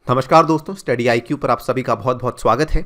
नमस्कार दोस्तों, study IQ पर आप सभी का बहुत बहुत स्वागत है।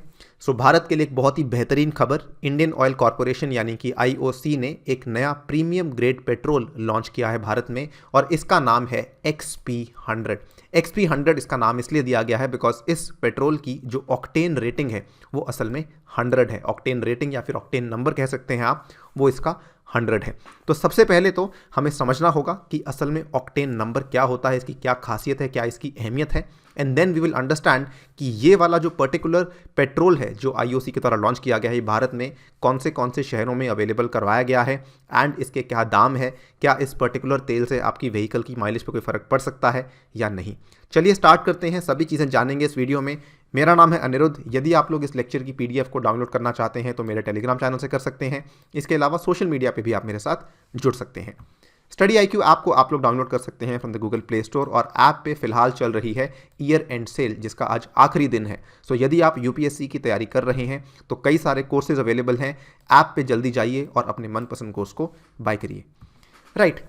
भारत के लिए एक बहुत ही बेहतरीन खबर, इंडियन ऑयल कॉरपोरेशन यानी कि आईओसी ने एक नया प्रीमियम ग्रेड पेट्रोल लॉन्च किया है भारत में और इसका नाम है XP100। XP100 इसका नाम इसलिए दिया गया है बिकॉज इस पेट्रोल की जो ऑक्टेन रेटिंग है वो असल में 100 है। ऑक्टेन रेटिंग या फिर ऑक्टेन नंबर कह सकते हैं आप, वो इसका 100 है। तो सबसे पहले तो हमें समझना होगा कि असल में ऑक्टेन नंबर क्या होता है, इसकी क्या खासियत है, क्या इसकी अहमियत है, and then we will understand कि ये वाला जो पर्टिकुलर पेट्रोल है जो आईओसी के द्वारा लॉन्च किया गया है भारत में कौन से शहरों में अवेलेबल करवाया गया है एंड इसके क्या दाम है, क्या इस पर्टिकुलर तेल से आपकी व्हीकल की माइलेज पर कोई फ़र्क पड़ सकता है या नहीं। चलिए स्टार्ट करते हैं, सभी चीज़ें जानेंगे इस वीडियो में। मेरा नाम है अनिरुद्ध। यदि आप लोग इस लेक्चर की PDF को डाउनलोड करना चाहते हैं तो मेरे टेलीग्राम चैनल से कर सकते हैं। इसके अलावा सोशल मीडिया पे भी आप मेरे साथ जुड़ सकते हैं। स्टडी आईक्यू ऐप को आप लोग डाउनलोड कर सकते हैं from the Google play store और ऐप पे फिलहाल चल रही है ईयर एंड सेल जिसका आज आखिरी दिन है। यदि आप यूपीएससी की तैयारी कर रहे हैं तो कई सारे कोर्सेज अवेलेबल हैं, ऐप पे जल्दी जाइए और अपने मनपसंद कोर्स को बाय करिए। राइट,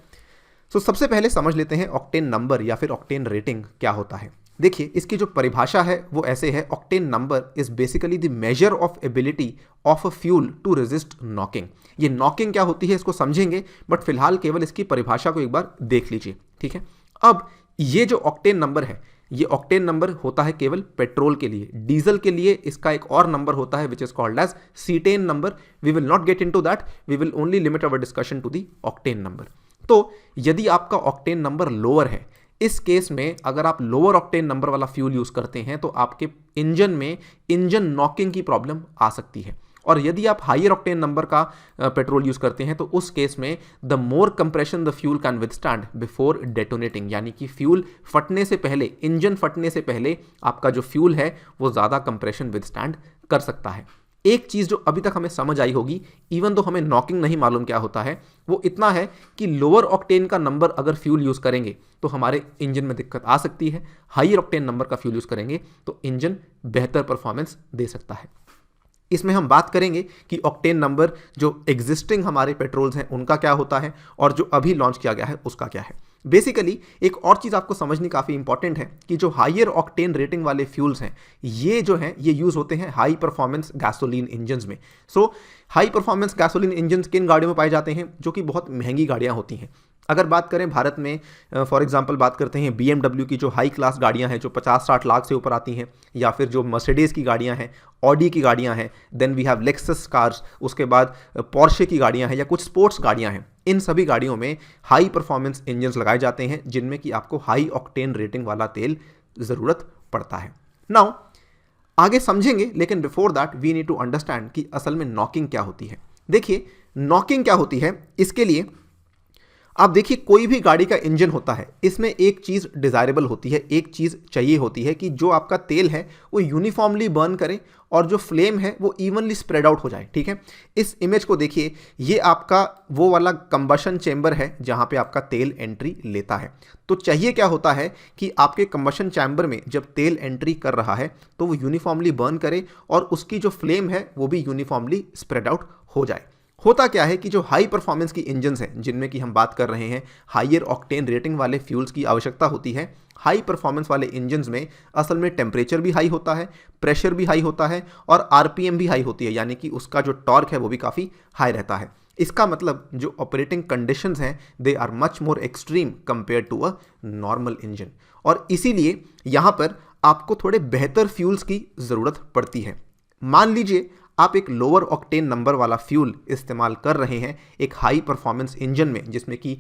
सबसे पहले समझ लेते हैं ऑक्टेन नंबर या फिर ऑक्टेन रेटिंग क्या होता है। देखिए, इसकी जो परिभाषा है वो ऐसे है, octane number is basically the measure of ability of a fuel to resist knocking. ये नॉकिंग क्या होती है इसको समझेंगे, बट फिलहाल केवल इसकी परिभाषा को एक बार देख लीजिए, ठीक है। अब ये जो ऑक्टेन नंबर है, ये ऑक्टेन नंबर होता है केवल पेट्रोल के लिए। डीजल के लिए इसका एक और नंबर होता है which is called as cetane number. We will not get into that, we will only limit our discussion to the octane number. तो यदि आपका ऑक्टेन नंबर लोअर है, इस केस में अगर आप लोअर ऑक्टेन नंबर वाला फ्यूल यूज करते हैं तो आपके इंजन में इंजन नॉकिंग की प्रॉब्लम आ सकती है। और यदि आप हायर ऑक्टेन नंबर का पेट्रोल यूज करते हैं तो उस केस में the more compression the fuel can withstand before detonating, यानी कि फ्यूल फटने से पहले, इंजन फटने से पहले आपका जो फ्यूल है वो ज्यादा कंप्रेशन विथस्टैंड कर सकता है। एक चीज जो अभी तक हमें समझ आई होगी, इवन तो हमें नॉकिंग नहीं मालूम क्या होता है, वो इतना है कि लोअर ऑक्टेन का नंबर अगर फ्यूल यूज करेंगे तो हमारे इंजन में दिक्कत आ सकती है, हायर ऑक्टेन नंबर का फ्यूल यूज करेंगे तो इंजन बेहतर परफॉर्मेंस दे सकता है। इसमें हम बात करेंगे कि ऑक्टेन नंबर जो एग्जिस्टिंग हमारे पेट्रोल्स हैं उनका क्या होता है और जो अभी लॉन्च किया गया है उसका क्या है। बेसिकली एक और चीज़ आपको समझनी काफ़ी इंपॉर्टेंट है कि जो हायर ऑक्टेन रेटिंग वाले फ्यूल्स हैं ये जो हैं ये यूज़ होते हैं हाई परफॉर्मेंस गैसोलीन इंजन्स में। हाई परफॉर्मेंस गैसोलीन इंजन्स किन गाड़ियों में पाए जाते हैं? जो कि बहुत महंगी गाड़ियाँ होती हैं। अगर बात करें भारत में, फॉर एग्जांपल बात करते हैं BMW की जो हाई क्लास गाड़ियां हैं जो 50-60 लाख से ऊपर आती हैं, या फिर जो मर्सिडीज़ की गाड़ियां हैं, ऑडी की गाड़ियां हैं, then we have Lexus cars, उसके बाद पोर्शे की गाड़ियां हैं या कुछ स्पोर्ट्स गाड़ियां हैं। इन सभी गाड़ियों में हाई परफॉर्मेंस इंजन्स लगाए जाते हैं जिनमें कि आपको हाई ऑक्टेन रेटिंग वाला तेल ज़रूरत पड़ता है। नाउ आगे समझेंगे, लेकिन before that we need to understand कि असल में नॉकिंग क्या होती है। देखिए, नॉकिंग क्या होती है, इसके लिए आप देखिए कोई भी गाड़ी का इंजन होता है, इसमें एक चीज़ डिज़ायरेबल होती है, एक चीज़ चाहिए होती है कि जो आपका तेल है वो यूनिफॉर्मली बर्न करे और जो फ्लेम है वो इवनली स्प्रेड आउट हो जाए, ठीक है। इस इमेज को देखिए, ये आपका वो वाला कंबशन चैम्बर है जहाँ पे आपका तेल एंट्री लेता है। तो चाहिए क्या होता है कि आपके कंबशन चैम्बर में जब तेल एंट्री कर रहा है तो वो यूनिफॉर्मली बर्न करे और उसकी जो फ्लेम है वो भी यूनिफॉर्मली स्प्रेड आउट हो जाए। होता क्या है कि जो हाई परफॉर्मेंस की इंजन्स हैं जिनमें कि हम बात कर रहे हैं हायर ऑक्टेन रेटिंग वाले फ्यूल्स की आवश्यकता होती है, हाई परफॉर्मेंस वाले इंजन्स में असल में टेम्परेचर भी हाई होता है, प्रेशर भी हाई होता है और RPM भी हाई होती है, यानी कि उसका जो टॉर्क है वो भी काफ़ी हाई रहता है। इसका मतलब जो ऑपरेटिंग कंडीशंस हैं they are much more extreme compare to a normal engine, और इसीलिए यहाँ पर आपको थोड़े बेहतर फ्यूल्स की ज़रूरत पड़ती है। मान लीजिए आप एक लोअर ऑक्टेन नंबर वाला फ्यूल इस्तेमाल कर रहे हैं एक हाई परफॉर्मेंस इंजन में जिसमें कि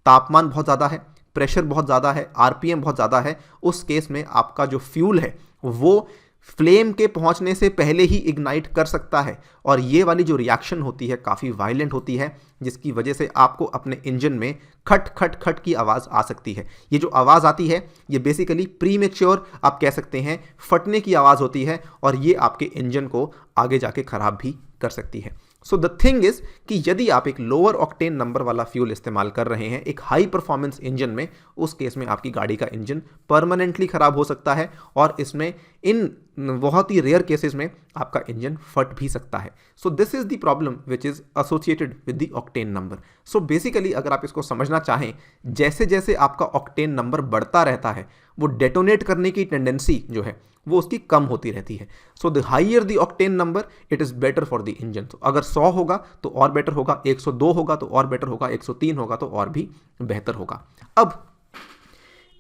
तापमान बहुत ज़्यादा है, प्रेशर बहुत ज़्यादा है, RPM बहुत ज़्यादा है। उस केस में आपका जो फ्यूल है वो फ्लेम के पहुंचने से पहले ही इग्नाइट कर सकता है और ये वाली जो रिएक्शन होती है काफ़ी वायलेंट होती है, जिसकी वजह से आपको अपने इंजन में खट खट खट की आवाज़ आ सकती है। ये जो आवाज़ आती है ये बेसिकली प्रीमेच्योर आप कह सकते हैं फटने की आवाज़ होती है और ये आपके इंजन को आगे जाके ख़राब भी कर सकती है। सो द थिंग इज कि यदि आप एक लोअर ऑक्टेन नंबर वाला फ्यूल इस्तेमाल कर रहे हैं एक हाई परफॉर्मेंस इंजन में, उस केस में आपकी गाड़ी का इंजन परमानेंटली खराब हो सकता है और इसमें इन बहुत ही रेयर केसेस में आपका इंजन फट भी सकता है। So this is the problem which is associated with the octane number. So basically अगर आप इसको समझना चाहें, जैसे जैसे आपका ऑक्टेन नंबर बढ़ता रहता है वो डेटोनेट करने की टेंडेंसी जो है वो उसकी कम होती रहती है। So the higher the octane number it is better for the engine. तो अगर 100 होगा तो और बेटर होगा, 102 होगा तो और बेटर होगा, 103 होगा तो और भी बेहतर होगा। अब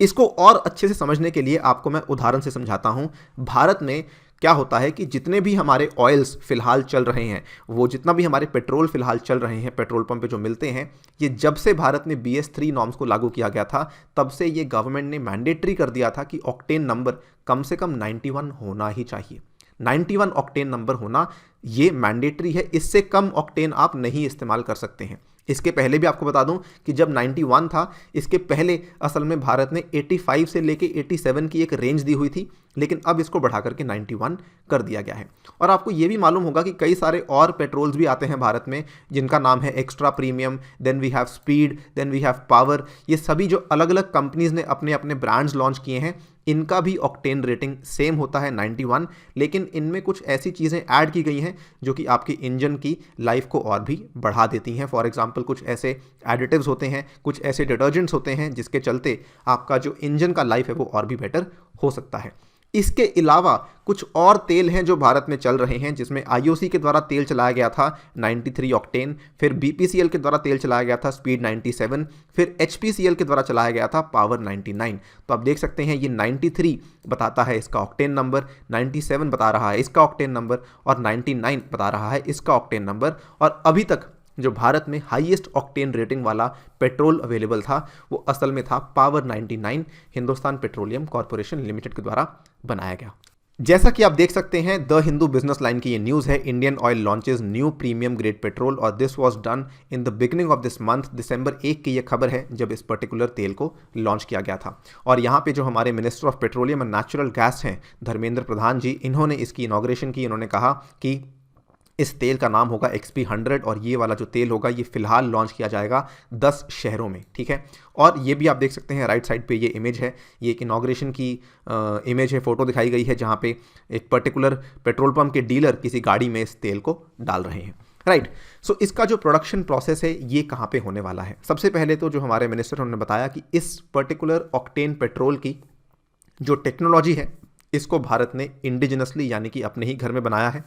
इसको और अच्छे से समझने के लिए आपको मैं उदाहरण से समझाता हूं। भारत में क्या होता है कि जितने भी हमारे ऑयल्स फिलहाल चल रहे हैं, वो जितना भी हमारे पेट्रोल फिलहाल चल रहे हैं पेट्रोल पंप पे जो मिलते हैं, ये जब से भारत में BS3 नॉर्म्स को लागू किया गया था तब से ये गवर्नमेंट ने मैंडेटरी कर दिया था कि ऑक्टेन नंबर कम से कम 91 होना ही चाहिए। 91 ऑक्टेन नंबर होना ये मैंडेटरी है, इससे कम ऑक्टेन आप नहीं इस्तेमाल कर सकते हैं। इसके पहले भी आपको बता दूं कि जब 91 था, इसके पहले असल में भारत ने 85 से लेके 87 की एक रेंज दी हुई थी, लेकिन अब इसको बढ़ा करके 91 कर दिया गया है। और आपको ये भी मालूम होगा कि कई सारे और पेट्रोल्स भी आते हैं भारत में जिनका नाम है extra premium, then we have speed, then we have power. ये सभी जो अलग अलग कंपनीज ने अपने अपने ब्रांड्स लॉन्च किए हैं, इनका भी ऑक्टेन रेटिंग सेम होता है 91, लेकिन इनमें कुछ ऐसी चीज़ें ऐड की गई हैं जो कि आपके इंजन की लाइफ को और भी बढ़ा देती हैं। फॉर एग्जांपल कुछ ऐसे एडिटिव्स होते हैं, कुछ ऐसे डिटर्जेंट्स होते हैं जिसके चलते आपका जो इंजन का लाइफ है वो और भी बेटर हो सकता है। इसके अलावा कुछ और तेल हैं जो भारत में चल रहे हैं, जिसमें IOC के द्वारा तेल चलाया गया था 93 ऑक्टेन, फिर BPCL के द्वारा तेल चलाया गया था स्पीड 97, फिर HPCL के द्वारा चलाया गया था पावर 99। तो आप देख सकते हैं ये 93 बताता है इसका ऑक्टेन नंबर, 97 बता रहा है इसका ऑक्टेन नंबर, और 99 बता रहा है इसका ऑक्टेन नंबर। और अभी तक जो भारत में हाईएस्ट ऑक्टेन रेटिंग वाला पेट्रोल अवेलेबल था वो असल में था power 99, Hindustan petroleum corporation limited के द्वारा बनाया गया। जैसा कि आप देख सकते हैं द हिंदू बिजनेस लाइन की ये न्यूज़ है, Indian Oil launches new premium grade petrol, और this was done in the beginning of this month. दिसंबर 1 की ये खबर है जब इस पर्टिकुलर तेल को लॉन्च किया गया था। और यहाँ पे जो हमारे minister of petroleum and natural gas हैं धर्मेंद्र प्रधान जी, इन्होंने इसकी इनॉग्रेशन की। इन्होंने कहा कि इस तेल का नाम होगा XP100 और ये वाला जो तेल होगा ये फिलहाल लॉन्च किया जाएगा 10 शहरों में, ठीक है। और ये भी आप देख सकते हैं राइट साइड पे ये इमेज है, ये एक इनॉग्रेशन की इमेज है, फोटो दिखाई गई है जहाँ पे एक पर्टिकुलर पेट्रोल पंप के डीलर किसी गाड़ी में इस तेल को डाल रहे हैं, राइट। सो इसका जो प्रोडक्शन प्रोसेस है ये कहाँ पे होने वाला है। सबसे पहले तो जो हमारे मिनिस्टर उन्होंने बताया कि इस पर्टिकुलर ऑक्टेन पेट्रोल की जो टेक्नोलॉजी है इसको भारत ने इंडिजिनसली यानी कि अपने ही घर में बनाया है,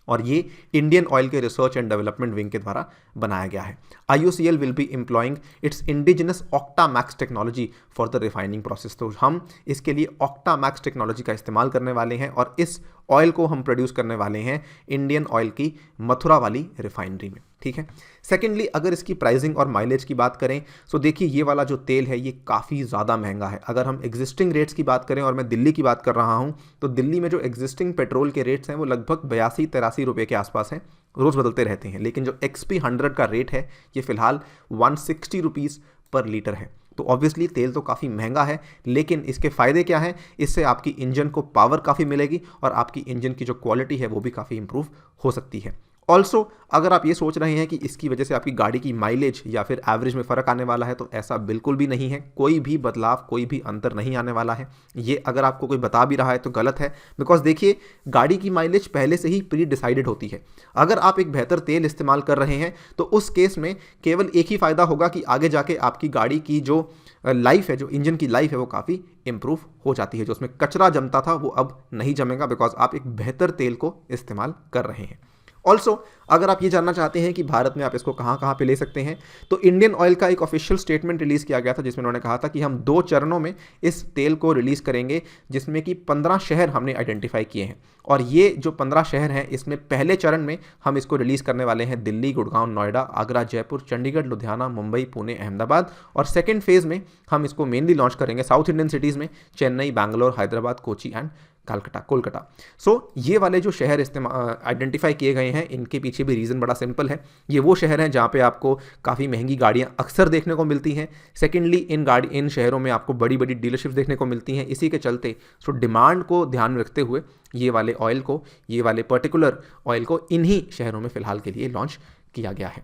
और ये इंडियन ऑयल के रिसर्च एंड डेवलपमेंट विंग के द्वारा बनाया गया है। IOCL will be employing its indigenous Octamax technology for the refining process. तो हम इसके लिए ऑक्टामैक्स टेक्नोलॉजी का इस्तेमाल करने वाले हैं और इस ऑयल को हम प्रोड्यूस करने वाले हैं इंडियन ऑयल की मथुरा वाली रिफाइनरी में, ठीक है। सेकेंडली, अगर इसकी प्राइसिंग और माइलेज की बात करें तो देखिए ये वाला जो तेल है ये काफ़ी ज़्यादा महंगा है। अगर हम एग्जिस्टिंग रेट्स की बात करें और मैं दिल्ली की बात कर रहा हूँ तो दिल्ली में जो एग्जिस्टिंग पेट्रोल के रेट्स हैं वो लगभग 82-83 रुपये के आसपास हैं, रोज़ बदलते रहते हैं। लेकिन जो XP100 का रेट है ये फिलहाल 160 रुपीज़ पर लीटर है। तो ऑब्वियसली तेल तो काफ़ी महंगा है, लेकिन इसके फ़ायदे क्या हैं, इससे आपकी इंजन को पावर काफ़ी मिलेगी और आपकी इंजन की जो क्वालिटी है वो भी काफ़ी इंप्रूव हो सकती है। ऑल्सो अगर आप ये सोच रहे हैं कि इसकी वजह से आपकी गाड़ी की माइलेज या फिर एवरेज में फ़र्क आने वाला है, तो ऐसा बिल्कुल भी नहीं है। कोई भी बदलाव, कोई भी अंतर नहीं आने वाला है। ये अगर आपको कोई बता भी रहा है तो गलत है, बिकॉज देखिए गाड़ी की माइलेज पहले से ही प्री डिसाइडेड होती है। अगर आप एक बेहतर तेल इस्तेमाल कर रहे हैं तो उस केस में केवल एक ही फ़ायदा होगा कि आगे जाके आपकी गाड़ी की जो लाइफ है, जो इंजन की लाइफ है वो काफ़ी इंप्रूव हो जाती है। जो उसमें कचरा जमता था वो अब नहीं जमेगा, बिकॉज आप एक बेहतर तेल को इस्तेमाल कर रहे हैं। ऑल्सो अगर आप ये जानना चाहते हैं कि भारत में आप इसको कहाँ कहाँ पे ले सकते हैं, तो इंडियन ऑयल का एक ऑफिशियल स्टेटमेंट रिलीज़ किया गया था जिसमें उन्होंने कहा था कि हम 2 चरणों में इस तेल को रिलीज़ करेंगे, जिसमें कि 15 शहर हमने आइडेंटिफाई किए हैं। और ये जो 15 शहर हैं इसमें पहले चरण में हम इसको रिलीज़ करने वाले हैं दिल्ली, गुड़गांव, नोएडा, आगरा, जयपुर, चंडीगढ़, लुधियाना, मुंबई, पुणे, अहमदाबाद। और सेकेंड फेज़ में हम इसको मेनली लॉन्च करेंगे साउथ इंडियन सिटीज़ में, चेन्नई, बैंगलोर, हैदराबाद, कोची एंड कोलकाता। सो ये वाले जो शहर आइडेंटिफाई किए गए हैं इनके पीछे भी रीज़न बड़ा सिंपल है। ये वो शहर हैं जहाँ पे आपको काफ़ी महंगी गाड़ियाँ अक्सर देखने को मिलती हैं। सेकेंडली इन शहरों में आपको बड़ी बड़ी डीलरशिप्स देखने को मिलती हैं। इसी के चलते डिमांड को ध्यान में रखते हुए ये वाले पर्टिकुलर ऑयल को इन्हीं शहरों में फ़िलहाल के लिए लॉन्च किया गया है।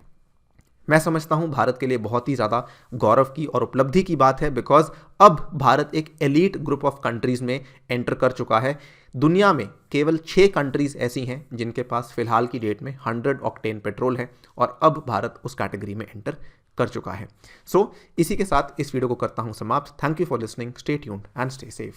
मैं समझता हूं भारत के लिए बहुत ही ज़्यादा गौरव की और उपलब्धि की बात है, बिकॉज अब भारत एक एलीट ग्रुप ऑफ कंट्रीज़ में एंटर कर चुका है। दुनिया में केवल 6 कंट्रीज़ ऐसी हैं जिनके पास फ़िलहाल की डेट में 100 ऑक्टेन पेट्रोल है, और अब भारत उस कैटेगरी में एंटर कर चुका है। सो इसी के साथ इस वीडियो को करता हूं समाप्त। Thank you for listening, stay tuned and stay safe.